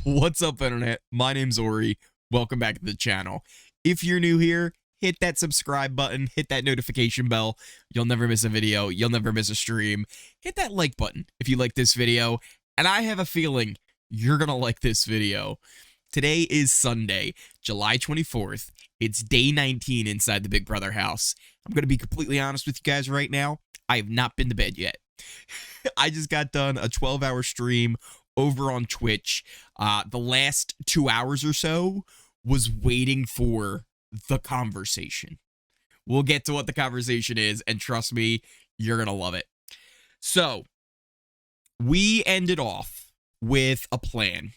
What's up, internet? My name's Ori. Welcome back to the channel. If you're new here, hit that subscribe button, hit that notification bell. You'll never miss a video. You'll never miss a stream. Hit that like button if you like this video. And I have a feeling you're going to like this video. Today is Sunday, July 24th. It's day 19 inside the Big Brother house. I'm going to be completely honest with you guys right now. I have not been to bed yet. I just got done a 12-hour stream over on Twitch. The last 2 hours or so was waiting for the conversation. We'll get to what the conversation is, and trust me, you're going to love it. So, we ended off with a plan.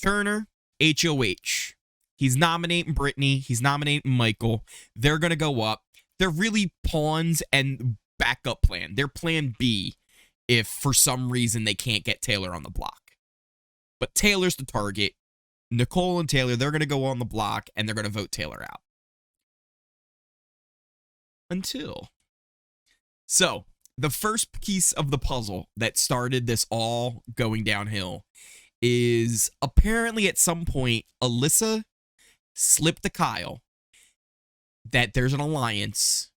Turner, HOH. He's nominating Brittany. He's nominating Michael. They're going to go up. They're really pawns and backup plan. They're plan B if for some reason they can't get Taylor on the block. But Taylor's the target. Nicole and Taylor, they're going to go on the block, and they're going to vote Taylor out. So, the first piece of the puzzle that started this all going downhill is apparently at some point, Alyssa slipped to Kyle that there's an alliance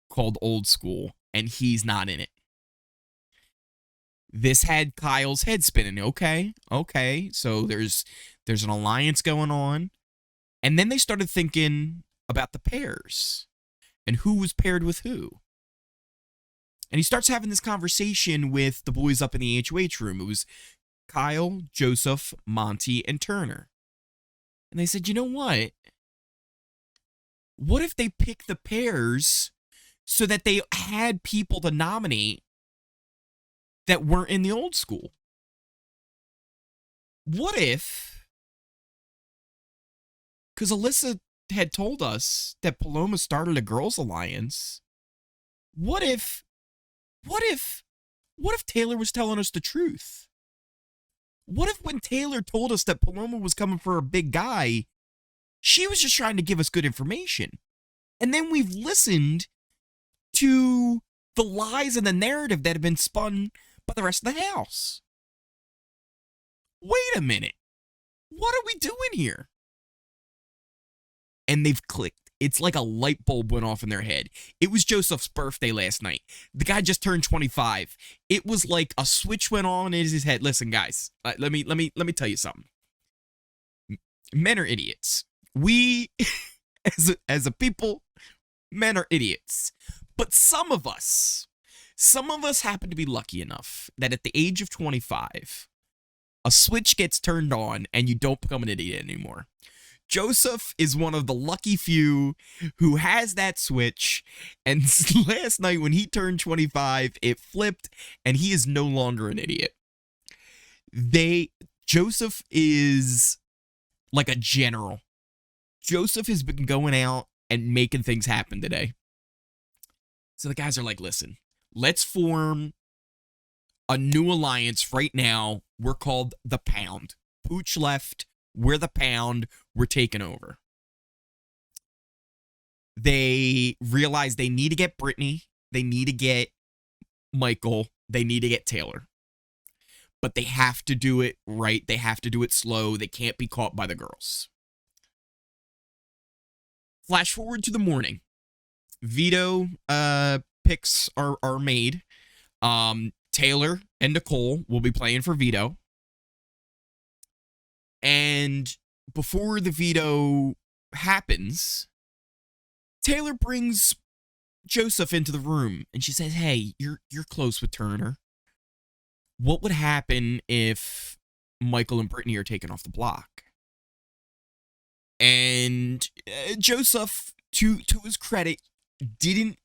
called Old School, and he's not in it. This had Kyle's head spinning. Okay, so there's an alliance going on. And then they started thinking about the pairs and who was paired with who. And he starts having this conversation with the boys up in the HOH room. It was Kyle, Joseph, Monte, and Turner. And they said, you know what? What if they pick the pairs so that they had people to nominate that weren't in the Old School? What if, because Alyssa had told us that Paloma started a girls' alliance, what if Taylor was telling us the truth? What if when Taylor told us that Paloma was coming for a big guy, she was just trying to give us good information? And then we've listened to the lies and the narrative that have been spun by the rest of the house. Wait a minute. What are we doing here? And they've clicked. It's like a light bulb went off in their head. It was Joseph's birthday last night. The guy just turned 25. It was like a switch went on in his head. Listen, guys, let me tell you something. Men are idiots. We, as a people, men are idiots. But some of us happen to be lucky enough that at the age of 25, a switch gets turned on and you don't become an idiot anymore. Joseph is one of the lucky few who has that switch, and last night when he turned 25, it flipped, and he is no longer an idiot. Joseph is like a general. Joseph has been going out and making things happen today. So the guys are like, listen, let's form a new alliance right now. We're called the Pound. Pooch left. We're the Pound. We're taking over. They realize they need to get Brittany. They need to get Michael. They need to get Taylor. But they have to do it right. They have to do it slow. They can't be caught by the girls. Flash forward to the morning. Veto picks are made. Taylor and Nicole will be playing for veto. And before the veto happens, Taylor brings Joseph into the room and she says, hey, you're close with Turner. What would happen if Michael and Brittany are taken off the block? And Joseph, to his credit, didn't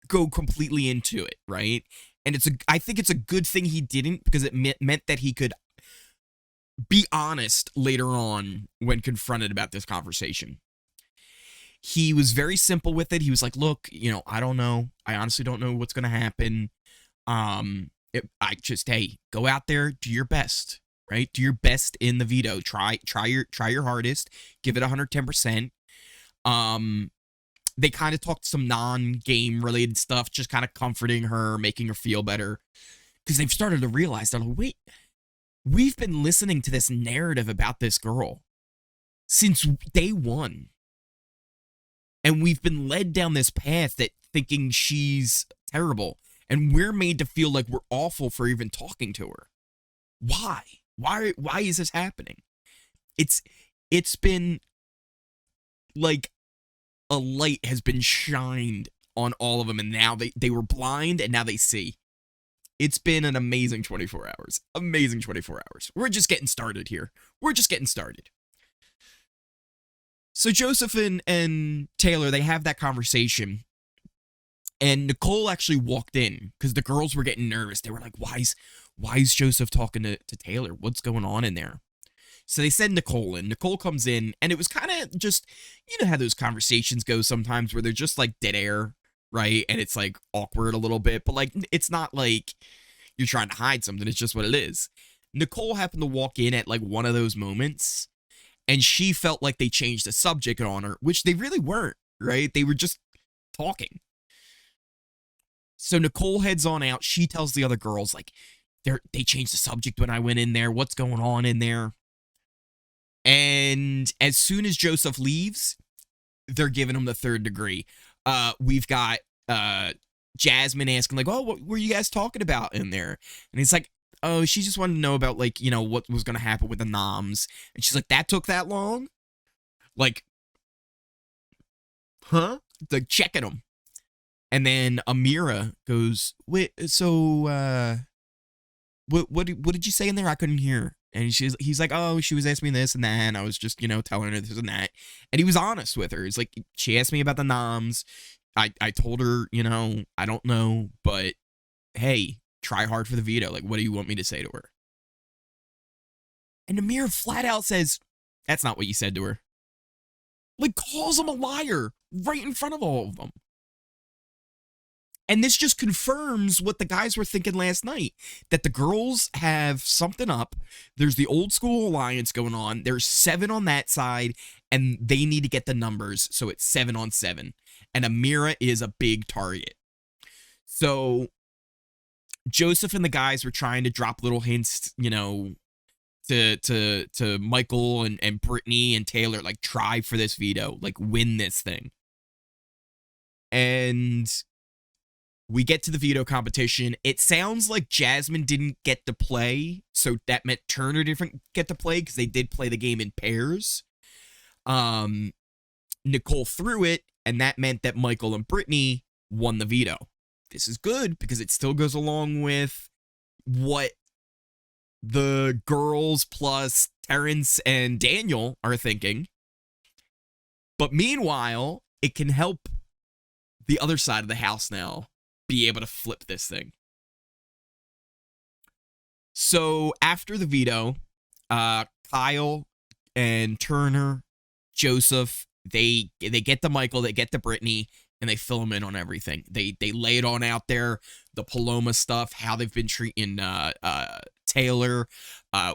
go completely into it, right? And I think it's a good thing he didn't, because it meant that he could be honest later on when confronted about this conversation. He was very simple with it. He was like, look, I don't know. I honestly don't know what's going to happen. Hey, go out there, do your best, right? Do your best in the veto. Try your hardest. Give it 110%. They kind of talked some non-game related stuff, just kind of comforting her, making her feel better. Because they've started to realize, they're like, wait, we've been listening to this narrative about this girl since day one. And we've been led down this path that thinking she's terrible. And we're made to feel like we're awful for even talking to her. Why? Why is this happening? It's been like a light has been shined on all of them, and now they were blind and now they see. It's been an amazing 24 hours. Amazing 24 hours. We're just getting started here. We're just getting started. So Joseph and Taylor, they have that conversation. And Nicole actually walked in because the girls were getting nervous. They were like, why is Joseph talking to Taylor? What's going on in there? So they send Nicole in. Nicole comes in, and it was kind of just, you know how those conversations go sometimes where they're just like dead air, right? And it's like awkward a little bit, but like it's not like you're trying to hide something. It's just what it is. Nicole happened to walk in at like one of those moments, and she felt like they changed the subject on her, which they really weren't, right? They were just talking. So Nicole heads on out. She tells the other girls, like, they changed the subject when I went in there. What's going on in there? And as soon as Joseph leaves, they're giving him the third degree. We've got Jasmine asking, like, oh, what were you guys talking about in there? And he's like, oh, she just wanted to know about, like, you know, what was going to happen with the noms. And she's like, that took that long? Like, huh? Like, checking them. And then Ameerah goes, wait, so, what did you say in there? I couldn't hear. And he's like, oh, she was asking me this and that, and I was just, you know, telling her this and that. And he was honest with her. He's like, she asked me about the noms. I told her, you know, I don't know, but hey, try hard for the veto. Like, what do you want me to say to her? And Ameerah flat out says, that's not what you said to her. Like, calls him a liar right in front of all of them. And this just confirms what the guys were thinking last night, that the girls have something up. There's the old school alliance going on. There's 7 on that side, and they need to get the numbers, so it's 7 on 7. And Ameerah is a big target. So Joseph and the guys were trying to drop little hints, you know, to Michael and Brittany and Taylor, like, try for this veto, like, win this thing. And we get to the veto competition. It sounds like Jasmine didn't get to play, so that meant Turner didn't get to play because they did play the game in pairs. Nicole threw it, and that meant that Michael and Brittany won the veto. This is good because it still goes along with what the girls plus Terrance and Daniel are thinking. But meanwhile, it can help the other side of the house now be able to flip this thing. So after the veto, Kyle and Turner, Joseph, they get to Michael, they get to Brittany, and they fill them in on everything. They lay it on out there, the Paloma stuff, how they've been treating Taylor,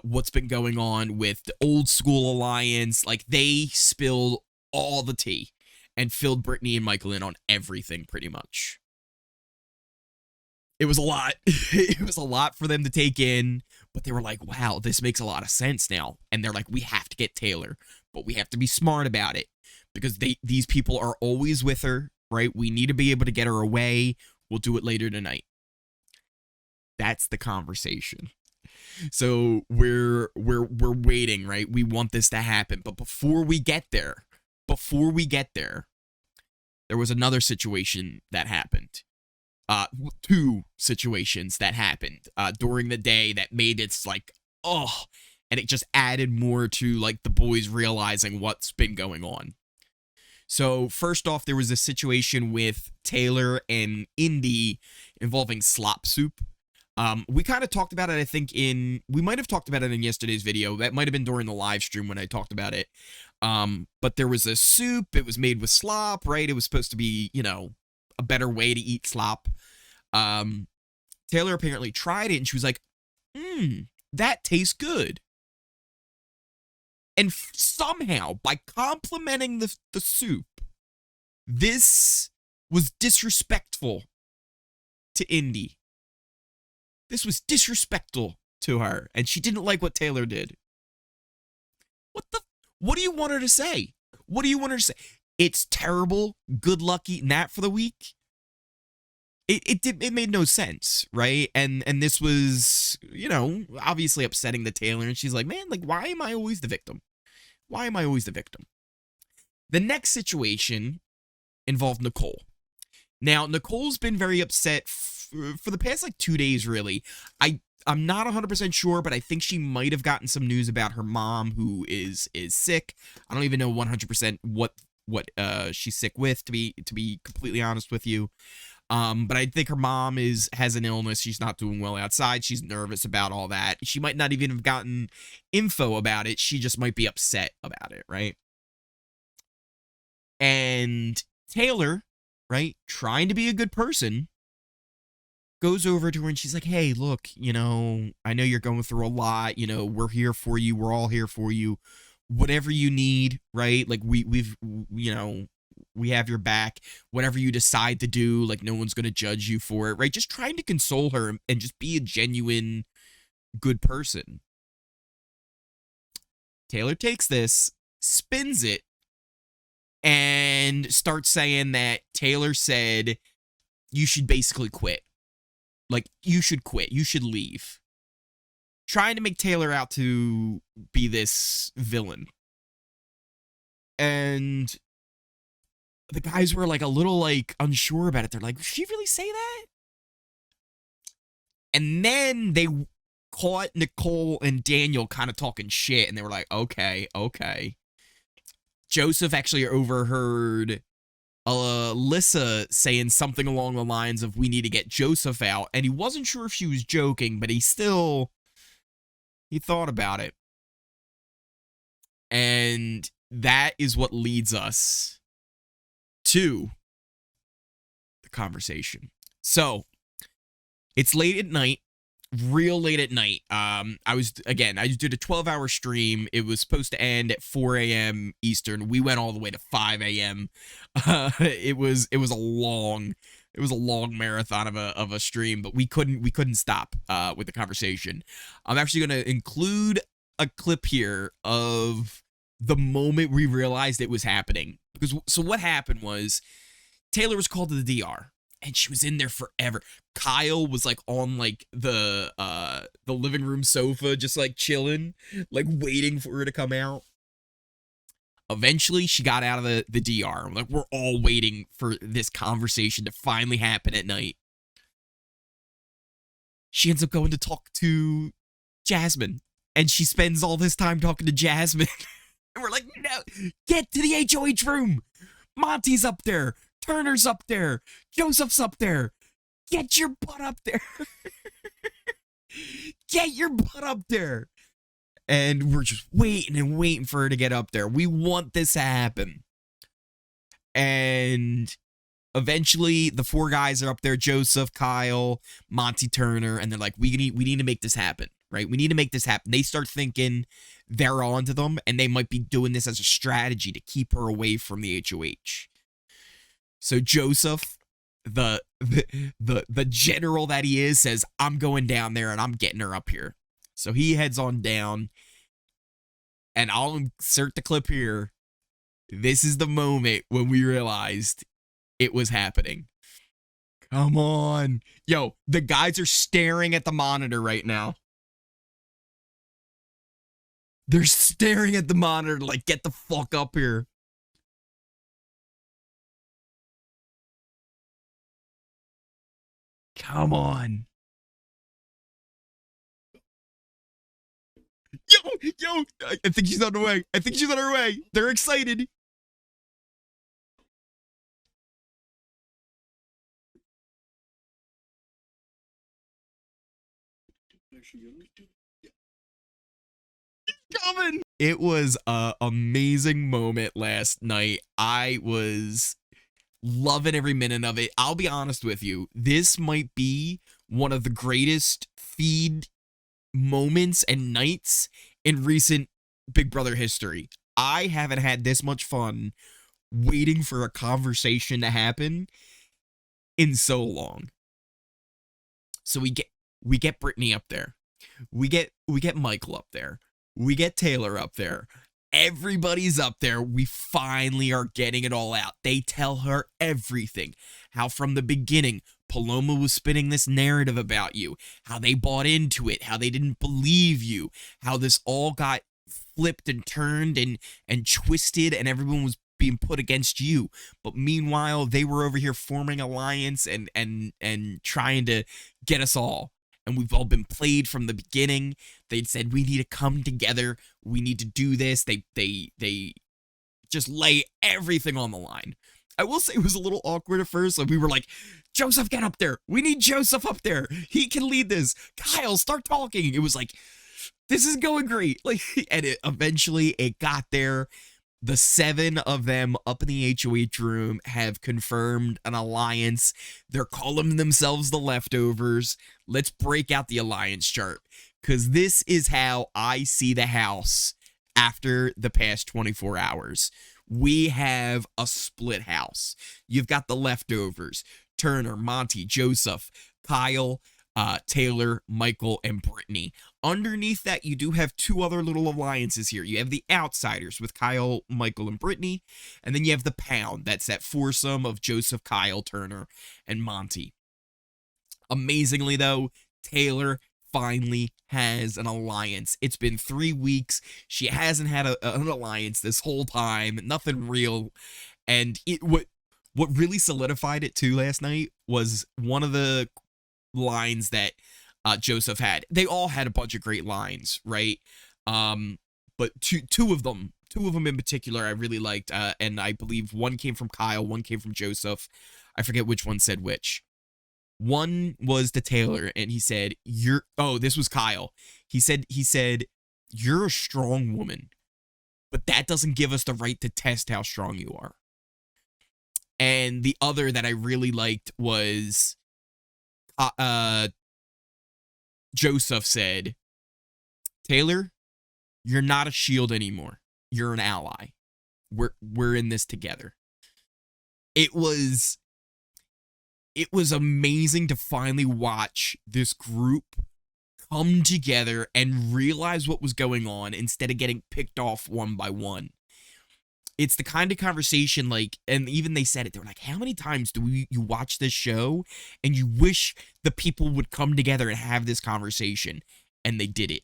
what's been going on with the old school alliance. Like, they spilled all the tea and filled Brittany and Michael in on everything pretty much. It was a lot. It was a lot for them to take in, but they were like, wow, this makes a lot of sense now. And they're like, we have to get Taylor, but we have to be smart about it because these people are always with her, right? We need to be able to get her away. We'll do it later tonight. That's the conversation. So we're waiting, right? We want this to happen, but before we get there, there was another situation that happened. 2 situations that happened during the day that made it like, oh, and it just added more to like the boys realizing what's been going on. So first off, there was a situation with Taylor and Indy involving slop soup. We kind of talked about it, I think, we might have talked about it in yesterday's video. That might have been during the live stream when I talked about it. But there was a soup. It was made with slop, right? It was supposed to be, you know, a better way to eat slop. Taylor apparently tried it, and she was like, that tastes good. And somehow, by complimenting the soup, this was disrespectful to Indy. This was disrespectful to her, and she didn't like what Taylor did. What do you want her to say? What do you want her to say? It's terrible. Good luck eating that for the week. It made no sense, right? And this was, you know, obviously upsetting the Taylor, and she's like, man, like, why am I always the victim? Why am I always the victim? The next situation involved Nicole. Now, Nicole's been very upset for the past, like, 2 days, really. I'm not 100% sure, but I think she might have gotten some news about her mom, who is sick. I don't even know 100% what she's sick with, to be completely honest with you. But I think her mom has an illness. She's not doing well outside. She's nervous about all that. She might not even have gotten info about it. She just might be upset about it, right? And Taylor, right, trying to be a good person, goes over to her and she's like, hey, look, you know, I know you're going through a lot. You know, we're here for you. We're all here for you. Whatever you need, right? Like, we've, you know, we have your back. Whatever you decide to do, like, no one's going to judge you for it, right? Just trying to console her and just be a genuine good person. Taylor takes this, spins it, and starts saying that Taylor said you should basically quit. Like, you should quit. You should leave. Trying to make Taylor out to be this villain. And the guys were, like, a little, like, unsure about it. They're like, did she really say that? And then they caught Nicole and Daniel kind of talking shit, and they were like, okay. Joseph actually overheard Alyssa saying something along the lines of, we need to get Joseph out, and he wasn't sure if she was joking, but he thought about it. And that is what leads us to the conversation. So, it's late at night, real late at night. I just did a 12-hour stream. It was supposed to end at 4 a.m. Eastern. We went all the way to 5 a.m. It was a long marathon of a stream, but we couldn't stop with the conversation. I'm actually going to include a clip here of the moment we realized it was happening. So what happened was, Taylor was called to the DR, and she was in there forever. Kyle was, like, on, like, the living room sofa, just, like, chilling, like, waiting for her to come out. Eventually, she got out of the DR. Like, we're all waiting for this conversation to finally happen at night. She ends up going to talk to Jasmine, and she spends all this time talking to Jasmine. And we're like, no, get to the HOH room. Monty's up there. Turner's up there. Joseph's up there. Get your butt up there. Get your butt up there. And we're just waiting and waiting for her to get up there. We want this to happen. And eventually, the four guys are up there: Joseph, Kyle, Monte Turner, and they're like, we need to make this happen, right? We need to make this happen. They start thinking they're onto them, and they might be doing this as a strategy to keep her away from the HOH. So Joseph, the general that he is, says, I'm going down there and I'm getting her up here. So he heads on down, and I'll insert the clip here. This is the moment when we realized it was happening. Come on. Yo, the guys are staring at the monitor right now. They're staring at the monitor like, get the fuck up here. Come on. Yo, I think she's on her way. They're excited. Coming. It was an amazing moment last night. I was loving every minute of it. I'll be honest with you. This might be one of the greatest feed moments and nights in recent Big Brother history. I haven't had this much fun waiting for a conversation to happen in so long. So we get Brittany up there. We get Michael up there. We get Taylor up there. Everybody's up there. We finally are getting it all out. They tell her everything. How from the beginning, Paloma was spinning this narrative about you. How they bought into it. How they didn't believe you. How this all got flipped and turned and twisted, and everyone was being put against you. But meanwhile, they were over here forming alliance and trying to get us all. And we've all been played from the beginning. They said we need to come together. We need to do this. They just lay everything on the line. I will say it was a little awkward at first. Like we were like, Joseph, get up there. We need Joseph up there. He can lead this. Kyle, start talking. It was like, this is going great. Like, and eventually it got there. The 7 of them up in the HOH room have confirmed an alliance. They're calling themselves the Leftovers. Let's break out the alliance chart, because this is how I see the house after the past 24 hours. We have a split house. You've got the Leftovers, Turner, Monte, Joseph, Kyle, Taylor, Michael, and Brittany. Underneath that, you do have 2 other little alliances here. You have the Outsiders with Kyle, Michael, and Brittany, and then you have the Pound. That's that foursome of Joseph, Kyle, Turner, and Monte. Amazingly, though, Taylor finally has an alliance. It's been 3 weeks. She hasn't had an alliance this whole time. Nothing real. And what really solidified it, too, last night was one of the lines that Joseph had. They all had a bunch of great lines, right? But two of them in particular I really liked, and I believe one came from Kyle, one came from Joseph. I forget which one said which. One was to Taylor, and he said, this was Kyle. He said, you're a strong woman, but that doesn't give us the right to test how strong you are. And the other that I really liked was Joseph said, Taylor, you're not a shield anymore. You're an ally. We're in this together. It was amazing to finally watch this group come together and realize what was going on instead of getting picked off one by one. It's the kind of conversation, like, and even they said it, they were like, how many times do you watch this show and you wish the people would come together and have this conversation? And they did it.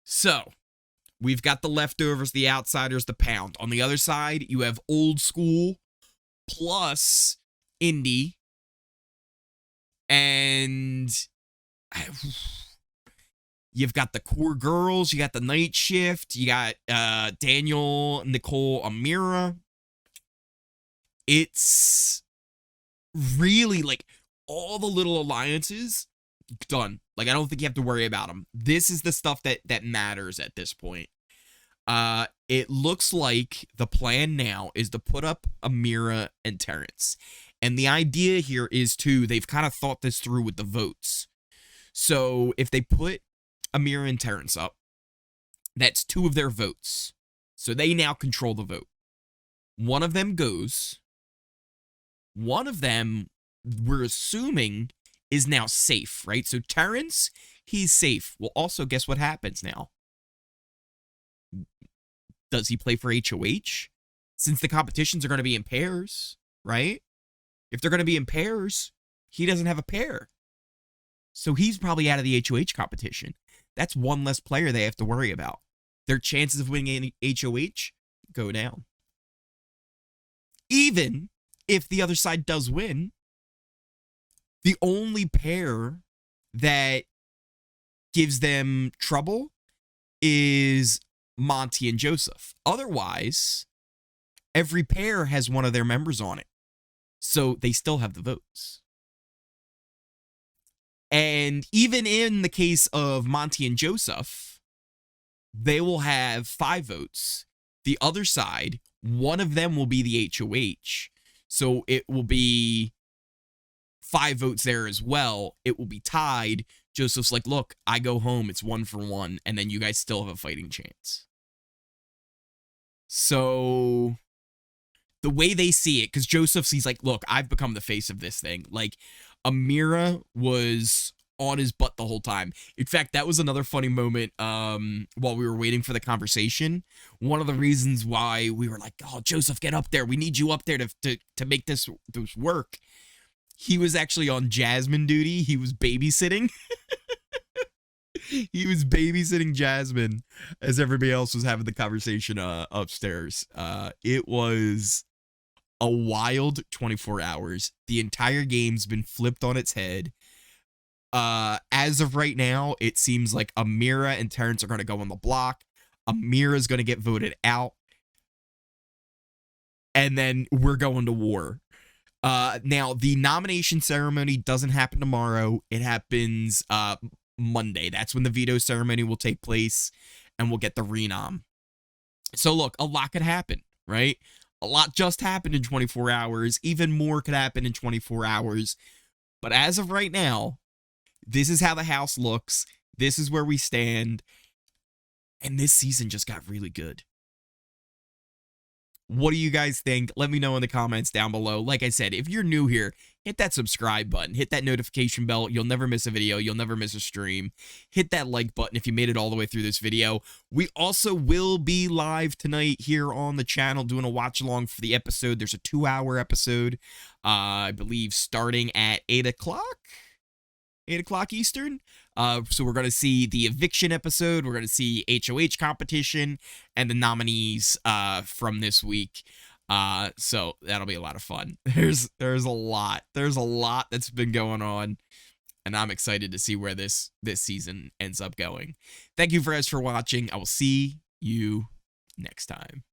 So, we've got the Leftovers, the Outsiders, the Pound. On the other side, you have Old School plus Indy. And you've got the Core Girls, you got the Night Shift, you got Daniel, Nicole, Ameerah. It's really like all the little alliances done. Like, I don't think you have to worry about them. This is the stuff that matters at this point. It looks like the plan now is to put up Ameerah and Terrance. And the idea here is, too, they've kind of thought this through with the votes. So if they put Ameerah and Terrance up, that's 2 of their votes. So they now control the vote. One of them goes. One of them, we're assuming, is now safe, right? So Terrance, he's safe. Well, also, guess what happens now? Does he play for HOH? Since the competitions are going to be in pairs, right? If they're going to be in pairs, he doesn't have a pair. So he's probably out of the HOH competition. That's one less player they have to worry about. Their chances of winning HOH go down. Even if the other side does win, the only pair that gives them trouble is Monte and Joseph. Otherwise, every pair has one of their members on it. So they still have the votes. And even in the case of Monte and Joseph, they will have 5 votes. The other side, one of them will be the HOH. So it will be 5 votes there as well. It will be tied. Joseph's like, look, I go home. It's 1 for 1. And then you guys still have a fighting chance. So the way they see it, because Joseph sees like, look, I've become the face of this thing. Like, Ameerah was on his butt the whole time. In fact, that was another funny moment while we were waiting for the conversation. One of the reasons why we were like, oh, Joseph, get up there. We need you up there to make this work. He was actually on Jasmine duty. He was babysitting. He was babysitting Jasmine as everybody else was having the conversation upstairs. It was a wild 24 hours. The entire game's been flipped on its head. As of right now, it seems like Ameerah and Terrance are going to go on the block. Ameerah is going to get voted out. And then we're going to war. Now, the nomination ceremony doesn't happen tomorrow. It happens Monday. That's when the veto ceremony will take place, and we'll get the renom. So, look, a lot could happen, right? A lot just happened in 24 hours. Even more could happen in 24 hours. But as of right now, this is how the house looks. This is where we stand. And this season just got really good. What do you guys think? Let me know in the comments down below. Like I said, if you're new here, hit that subscribe button. Hit that notification bell. You'll never miss a video. You'll never miss a stream. Hit that like button if you made it all the way through this video. We also will be live tonight here on the channel doing a watch along for the episode. There's a 2-hour episode, I believe, starting at 8 o'clock. 8 o'clock Eastern. So we're going to see the eviction episode. We're going to see HOH competition and the nominees from this week. So that'll be a lot of fun. There's a lot. There's a lot that's been going on, and I'm excited to see where this season ends up going. Thank you guys for watching. I will see you next time.